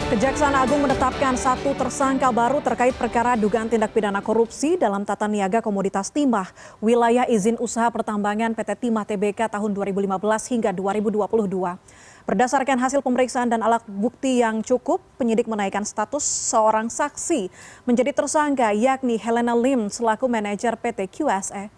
Kejaksaan Agung menetapkan satu tersangka baru terkait perkara dugaan tindak pidana korupsi dalam tata niaga komoditas timah wilayah izin usaha pertambangan PT Timah Tbk tahun 2015 hingga 2022. Berdasarkan hasil pemeriksaan dan alat bukti yang cukup, penyidik menaikkan status seorang saksi menjadi tersangka yakni Helena Lim selaku manajer PT QSE.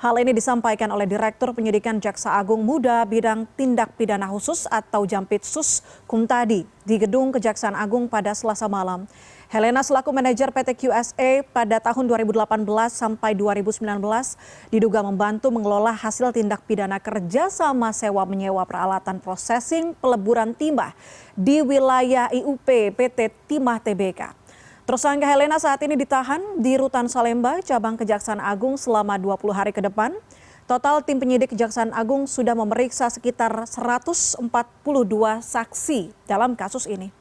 Hal ini disampaikan oleh Direktur Penyidikan Jaksa Agung Muda Bidang Tindak Pidana Khusus atau Jampitsus Kumtadi di Gedung Kejaksaan Agung pada Selasa malam. Helena selaku manajer PT QSE pada tahun 2018 sampai 2019 diduga membantu mengelola hasil tindak pidana kerjasama sewa menyewa peralatan processing peleburan timah di wilayah IUP PT Timah Tbk. Tersangka Helena saat ini ditahan di Rutan Salemba, Cabang Kejaksaan Agung selama 20 hari ke depan. Total tim penyidik Kejaksaan Agung sudah memeriksa sekitar 142 saksi dalam kasus ini.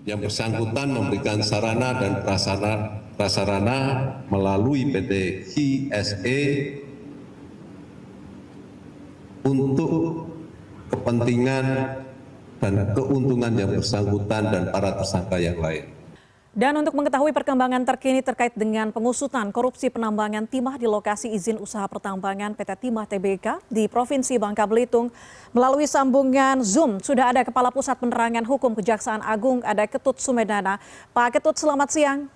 Yang bersangkutan memberikan sarana dan prasarana melalui PT QSE untuk kepentingan dan keuntungan yang bersangkutan dan para tersangka yang lain. Dan untuk mengetahui perkembangan terkini terkait dengan pengusutan korupsi penambangan timah di lokasi izin usaha pertambangan PT Timah Tbk di Provinsi Bangka Belitung, melalui sambungan Zoom sudah ada Kepala Pusat Penerangan Hukum Kejaksaan Agung, ada Ketut Sumedana. Pak Ketut, selamat siang.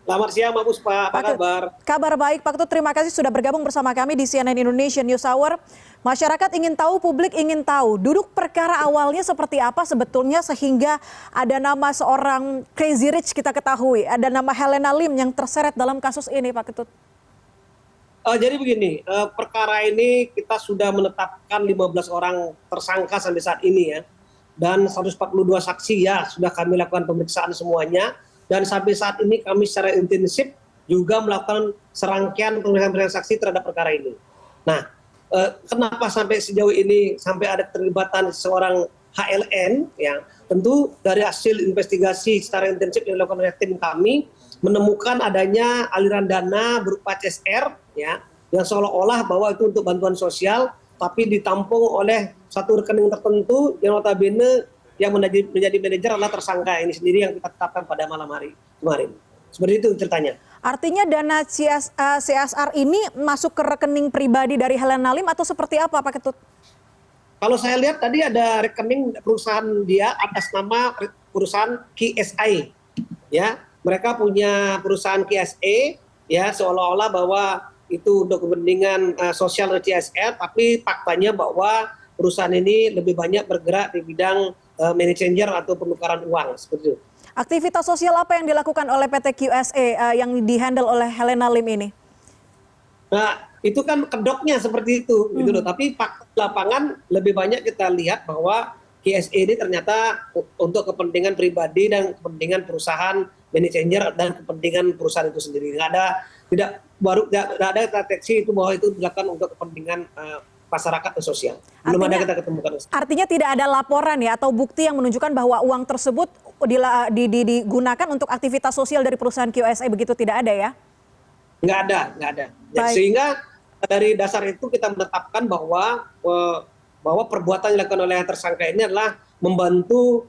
Selamat siang, Mbak Puspa. Apa kabar? Kabar baik, Pak Ketut. Terima kasih sudah bergabung bersama kami di CNN Indonesia News Hour. Masyarakat ingin tahu, publik ingin tahu, duduk perkara awalnya seperti apa sebetulnya sehingga ada nama seorang Crazy Rich kita ketahui, ada nama Helena Lim yang terseret dalam kasus ini, Pak Ketut. Jadi begini, perkara ini kita sudah menetapkan 15 orang tersangka sampai saat ini ya. Dan 142 saksi ya, sudah kami lakukan pemeriksaan semuanya. Dan sampai saat ini kami secara intensif juga melakukan serangkaian pemeriksaan saksi terhadap perkara ini. Nah, kenapa sampai sejauh ini sampai ada keterlibatan seorang HLN? Ya, tentu dari hasil investigasi secara intensif yang dilakukan oleh tim kami menemukan adanya aliran dana berupa CSR, ya, yang seolah-olah bahwa itu untuk bantuan sosial, tapi ditampung oleh satu rekening tertentu yang notabene yang menjadi manajer adalah tersangka ini sendiri yang kita tetapkan pada malam hari kemarin. Seperti itu ceritanya. Artinya dana CSR ini masuk ke rekening pribadi dari Helena Lim atau seperti apa, Pak Ketut? Kalau saya lihat tadi ada rekening perusahaan dia atas nama perusahaan QSI. Ya, mereka punya perusahaan QSE ya, seolah-olah bahwa itu untuk kepentingan sosial dari CSR, tapi faktanya bahwa perusahaan ini lebih banyak bergerak di bidang manajer atau penukaran uang seperti itu. Aktivitas sosial apa yang dilakukan oleh PT QSE yang dihandle oleh Helena Lim ini? Nah, itu kan kedoknya seperti itu, gitu loh. Tapi fakta lapangan lebih banyak kita lihat bahwa QSE ini ternyata untuk kepentingan pribadi dan kepentingan perusahaan manajer dan kepentingan perusahaan itu sendiri. Tidak ada deteksi itu bahwa itu dilakukan untuk kepentingan masyarakat dan sosial. Belum ada kita ketemukan. Artinya tidak ada laporan ya atau bukti yang menunjukkan bahwa uang tersebut digunakan untuk aktivitas sosial dari perusahaan QSE, begitu tidak ada ya? Nggak ada. Ya, sehingga dari dasar itu kita menetapkan bahwa perbuatan yang dilakukan oleh tersangka ini adalah membantu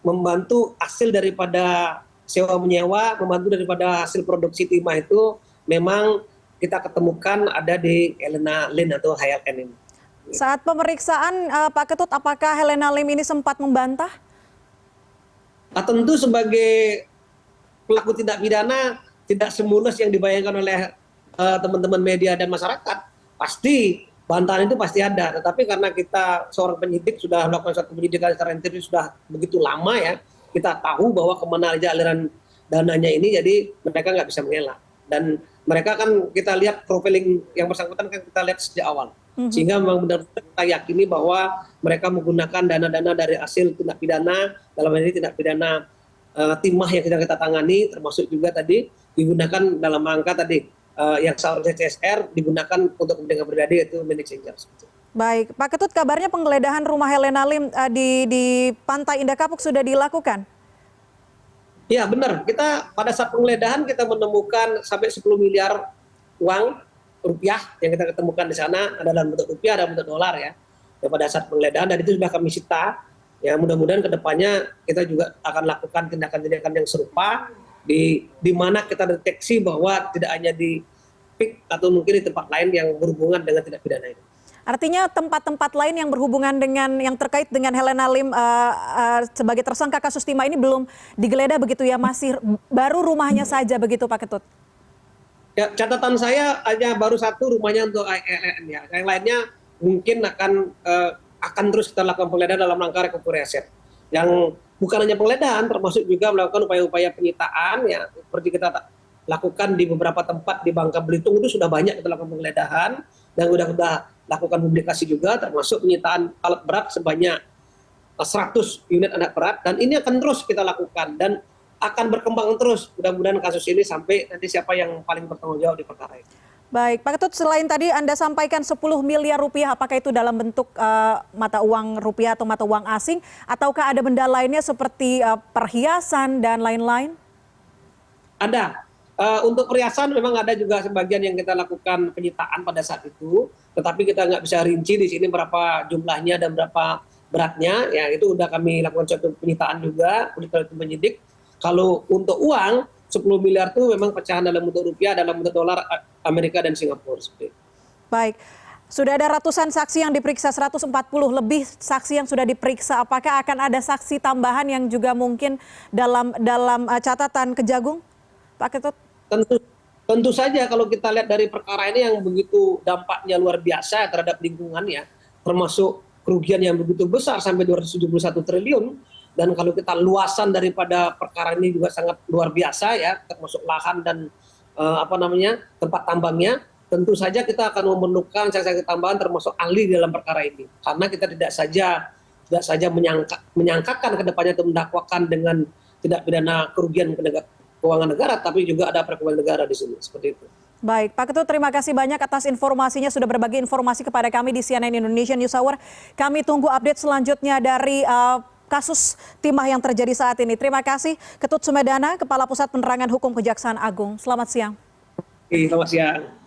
membantu hasil daripada sewa menyewa, membantu daripada hasil produksi timah itu memang kita ketemukan ada di Helena Lim atau HLN ini. Saat pemeriksaan Pak Ketut, apakah Helena Lim ini sempat membantah? Nah, tentu sebagai pelaku tindak pidana tidak semulus yang dibayangkan oleh teman-teman media dan masyarakat. Pasti bantahan itu pasti ada. Tetapi karena kita seorang penyidik sudah melakukan suatu penyidikan secara intensif sudah begitu lama ya, kita tahu bahwa kemana aja aliran dananya ini, jadi mereka nggak bisa mengelak. Dan mereka kan kita lihat profiling yang bersangkutan kan kita lihat sejak awal. Sehingga memang benar-benar kita yakini bahwa mereka menggunakan dana-dana dari hasil tindak pidana, dalam hal ini tindak pidana timah yang kita tangani, termasuk juga tadi digunakan dalam rangka tadi yang seharusnya CSR digunakan untuk kepentingan pribadi yaitu manajer. Baik, Pak Ketut, kabarnya penggeledahan rumah Helena Lim di Pantai Indah Kapuk sudah dilakukan? Ya benar, kita pada saat penggeledahan kita menemukan sampai 10 miliar uang rupiah yang kita ketemukan di sana, ada dalam bentuk rupiah, ada bentuk dolar ya. pada saat penggeledahan, dan itu sudah kami sita. Ya, mudah-mudahan kedepannya kita juga akan lakukan tindakan-tindakan yang serupa di mana kita deteksi bahwa tidak hanya di PIK atau mungkin di tempat lain yang berhubungan dengan tindak pidana ini. Artinya tempat-tempat lain yang berhubungan dengan yang terkait dengan Helena Lim sebagai tersangka kasus timah ini belum digeledah begitu ya, masih baru rumahnya saja begitu Pak Ketut? Ya, catatan saya hanya baru satu rumahnya untuk AEN ya. Yang lainnya mungkin akan terus kita lakukan penggeledahan dalam rangka recovery aset. Yang bukan hanya penggeledahan, termasuk juga melakukan upaya-upaya penyitaan ya, seperti kita lakukan di beberapa tempat di Bangka Belitung itu sudah banyak kita lakukan penggeledahan dan sudah lakukan publikasi juga, termasuk penyitaan alat berat sebanyak 100 unit alat berat, dan ini akan terus kita lakukan dan akan berkembang terus. Mudah-mudahan kasus ini sampai nanti siapa yang paling bertanggung jawab di perkara ini. Baik, Pak Ketut, selain tadi Anda sampaikan 10 miliar rupiah, apakah itu dalam bentuk mata uang rupiah atau mata uang asing, ataukah ada benda lainnya seperti perhiasan dan lain-lain? Ada. Untuk perhiasan memang ada juga sebagian yang kita lakukan penyitaan pada saat itu, tetapi kita nggak bisa rinci di sini berapa jumlahnya dan berapa beratnya. Ya, itu udah kami lakukan suatu penyitaan juga, penyidik. Kalau untuk uang, 10 miliar itu memang pecahan dalam bentuk rupiah, dalam bentuk dolar Amerika dan Singapura. Baik, sudah ada ratusan saksi yang diperiksa, 140 lebih saksi yang sudah diperiksa. Apakah akan ada saksi tambahan yang juga mungkin dalam catatan Kejagung, Pak Ketut? Tentu saja kalau kita lihat dari perkara ini yang begitu dampaknya luar biasa terhadap lingkungan ya, termasuk kerugian yang begitu besar sampai 271 triliun. Dan kalau kita luasan daripada perkara ini juga sangat luar biasa ya, termasuk lahan dan tempat tambangnya, tentu saja kita akan memerlukan saksi tambahan termasuk ahli dalam perkara ini. Karena kita tidak saja menyangkakan ke depannya atau mendakwakan dengan tindak pidana kerugian keuangan negara, tapi juga ada perekonomian negara di sini, seperti itu. Baik, Pak Ketut, terima kasih banyak atas informasinya, sudah berbagi informasi kepada kami di CNN Indonesia News Hour. Kami tunggu update selanjutnya dari kasus timah yang terjadi saat ini. Terima kasih Ketut Sumedana, Kepala Pusat Penerangan Hukum Kejaksaan Agung. Selamat siang. Selamat siang.